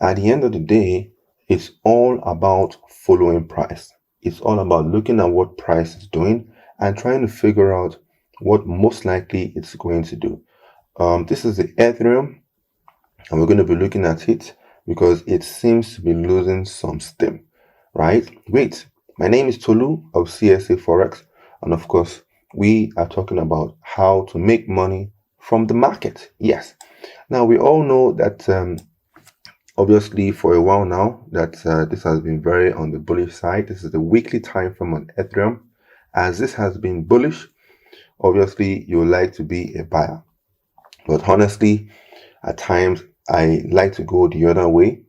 At the end of the day, it's all about following price. It's all about looking at what price is doing and trying to figure out what most likely it's going to do. This is the Ethereum, and we're going to be looking at it because it seems to be losing some steam, right? Great. My name is Tolu of CSAFOREX, and of course, we are talking about how to make money from the market. Yes. Now, we all know that obviously for a while now that this has been very on the bullish side. This is the weekly time frame on Ethereum. As this has been bullish, obviously you would like to be a buyer. But honestly, at times I like to go the other way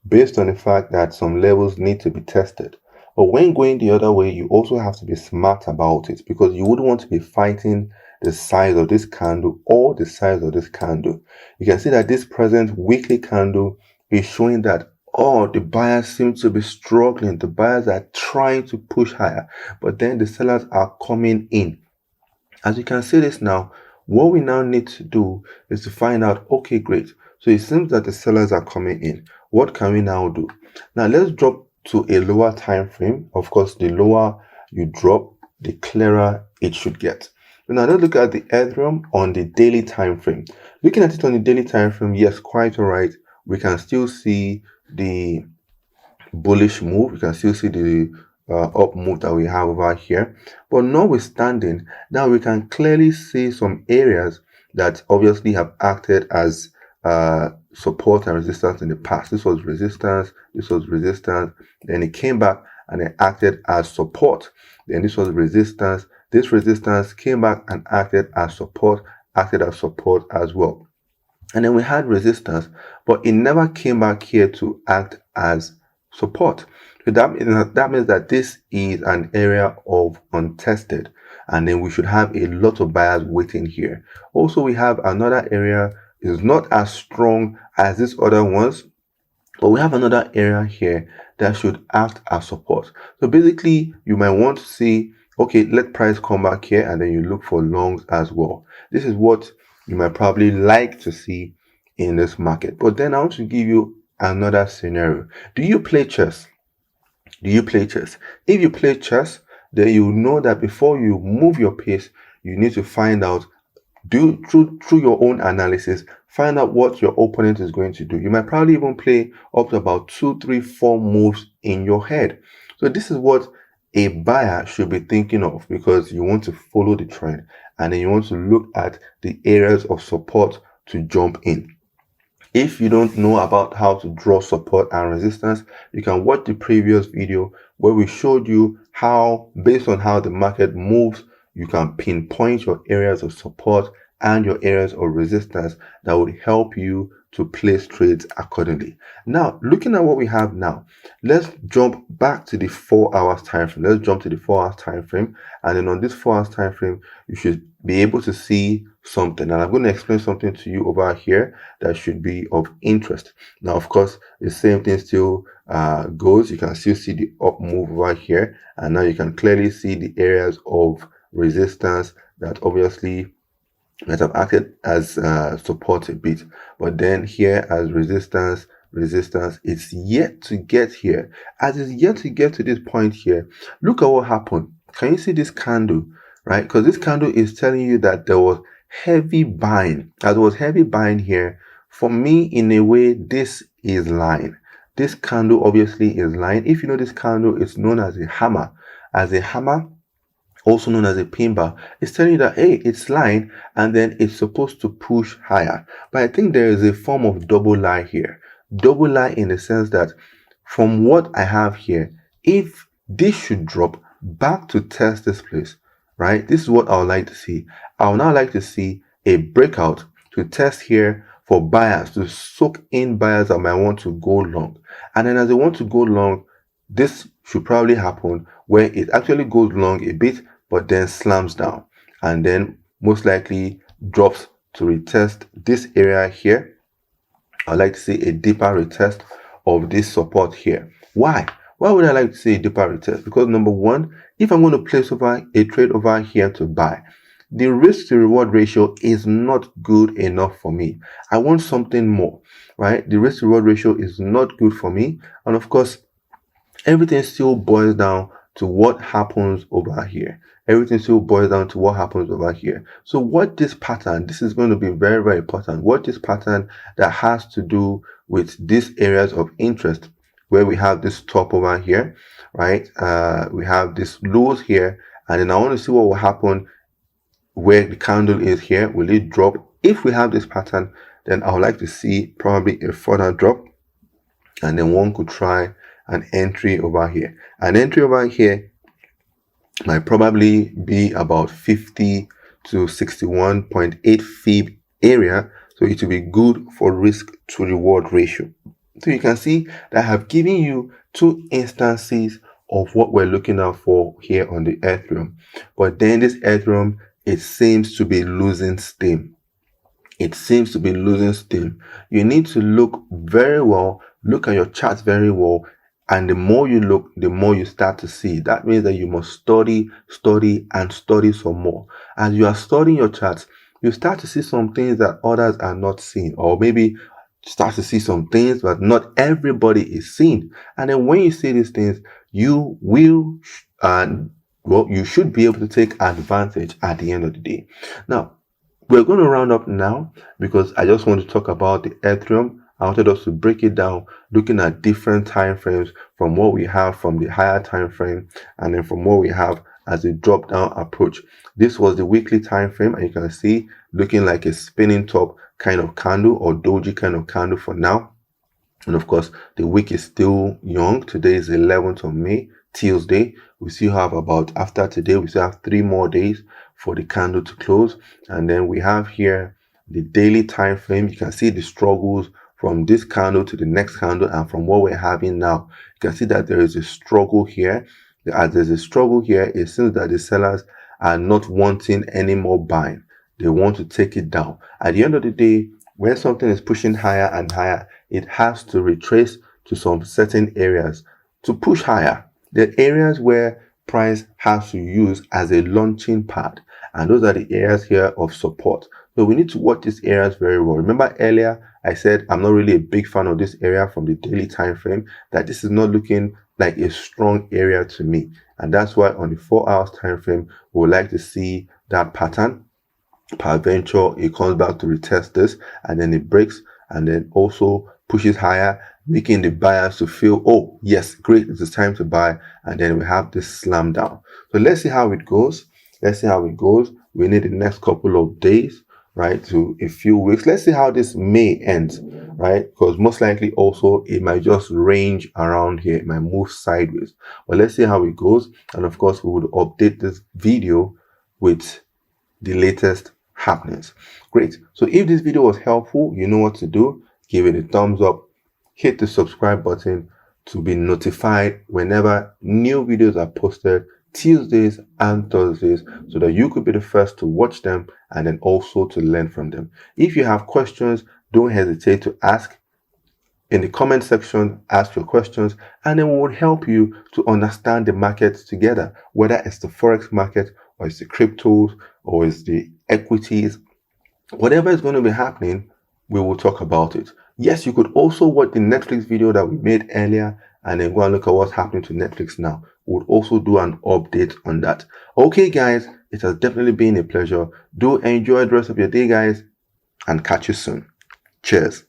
based on the fact that some levels need to be tested. But when going the other way, you also have to be smart about it because you wouldn't want to be fighting the size of this candle or the size of this candle. You can see that this present weekly candle is showing that the buyers seem to be struggling. The buyers are trying to push higher, but then the sellers are coming in. As you can see this now, what we now need to do is to find out, okay, great. So it seems that the sellers are coming in. What can we now do? Now let's drop to a lower time frame. Of course, the lower you drop, the clearer it should get. Now let's look at the Ethereum on the daily time frame. Looking at it on the daily time frame, yes, quite all right. We can still see the bullish move. We can still see the up move that we have over here. But notwithstanding, now we can clearly see some areas that obviously have acted as support and resistance in the past. This was resistance, then it came back and it acted as support. Then this was resistance. This resistance came back and acted as support as well. And then we had resistance, but it never came back here to act as support. So that means that this is an area of untested, and then we should have a lot of buyers waiting here. Also, we have another area is not as strong as these other ones, but we have another area here that should act as support. So basically, you might want to see, okay, let price come back here, and then you look for longs as well. This is what you might probably like to see in this market. But then I want to give you another scenario. Do you play chess? If you play chess, then you know that before you move your piece, you need to find out, through your own analysis, find out what your opponent is going to do. You might probably even play up to about 2, 3, 4 moves in your head. So this is what a buyer should be thinking of, because you want to follow the trend and then you want to look at the areas of support to jump in. If you don't know about how to draw support and resistance, you can watch the previous video where we showed you how, based on how the market moves, you can pinpoint your areas of support and your areas of resistance that would help you to place trades accordingly. Now, looking at what we have now, let's jump back to the 4 hours time frame. Let's jump to the 4 hours time frame, and then on this 4 hours time frame, you should be able to see something, and I'm going to explain something to you over here that should be of interest. Now, of course, the same thing still goes. You can still see the up move over here, and now you can clearly see the areas of resistance that obviously might have acted as support a bit, but then here as resistance, it's yet to get here. As it's yet to get to this point here, look at what happened. Can you see this candle, right? Because this candle is telling you that there was heavy buying. As there was heavy buying here, for me, in a way, this is line. This candle obviously is line. If you know this candle, it's known as a hammer. As a hammer, also known as a pin bar, it's telling you that, hey, it's line, and then it's supposed to push higher. But I think there is a form of double lie here. Double lie in the sense that, from what I have here, if this should drop back to test this place, right? This is what I would like to see. I would now like to see a breakout to test here for buyers, to soak in buyers that might want to go long. And then as they want to go long, this should probably happen where it actually goes long a bit, but then slams down and then most likely drops to retest this area here. I'd like to see a deeper retest of this support here. Why would I like to see a deeper retest? Because number one, if I'm going to place over a trade over here to buy, the risk to reward ratio is not good enough for me. I want something more, right? The risk to reward ratio is not good for me. And of course, everything still boils down to what happens over here. Everything still boils down to what happens over here. So what this pattern, this is going to be very, very important. What this pattern that has to do with these areas of interest, where we have this top over here, right? We have this lows here, and then I want to see what will happen where the candle is here. Will it drop? If we have this pattern, then I would like to see probably a further drop, and then one could try an entry over here. An entry over here might probably be about 50 to 61.8 fib area, so it will be good for risk to reward ratio. So you can see that I have given you two instances of what we're looking out for here on the Ethereum. But then this Ethereum, it seems to be losing steam. It seems to be losing steam. You need to look very well, look at your charts very well, and the more you look, the more you start to see. That means that you must study, and study some more. As you are studying your charts, you start to see some things that others are not seeing, or maybe start to see some things but not everybody is seeing. And then when you see these things, you will you should be able to take advantage at the end of the day. Now, we're going to round up now because I just want to talk about the Ethereum. I wanted us to break it down, looking at different time frames from what we have from the higher time frame and then from what we have as a drop down approach. This was the weekly time frame, and you can see looking like a spinning top kind of candle or doji kind of candle for now. And of course, the week is still young. Today is 11th of May, Tuesday. We still have after today, we still have 3 more days for the candle to close. And then we have here the daily time frame. You can see the struggles from this candle to the next candle, and from what we're having now. You can see that there is a struggle here. As there's a struggle here, it seems that the sellers are not wanting any more buying. They want to take it down. At the end of the day, when something is pushing higher and higher, it has to retrace to some certain areas to push higher. The areas where price has to use as a launching pad, and those are the areas here of support. So we need to watch these areas very well. Remember earlier I said I'm not really a big fan of this area from the daily time frame, that this is not looking like a strong area to me. And that's why on the 4 hours time frame, we would like to see that pattern. Peradventure, it comes back to retest this, and then it breaks, and then also pushes higher, making the buyers to feel, oh yes, great, it's time to buy. And then we have this slam down. So let's see how it goes. Let's see how it goes. We need the next couple of days, right, to a few weeks. Let's see how this May ends, right? Because most likely also it might just range around here. It might move sideways. But let's see how it goes. And of course, we would update this video with the latest happenings. Great. So if this video was helpful, you know what to do. Give it a thumbs up. Hit the subscribe button to be notified whenever new videos are posted Tuesdays and Thursdays, so that you could be the first to watch them and then also to learn from them. If you have questions, don't hesitate to ask in the comment section. Ask your questions, and then we will help you to understand the markets together, whether it's the forex market or it's the cryptos or it's the equities. Whatever is going to be happening, we will talk about it. Yes, you could also watch the Netflix video that we made earlier and then go and look at what's happening to Netflix now. We'll also do an update on that. Okay, guys, it has definitely been a pleasure. Do enjoy the rest of your day, guys, and catch you soon. Cheers.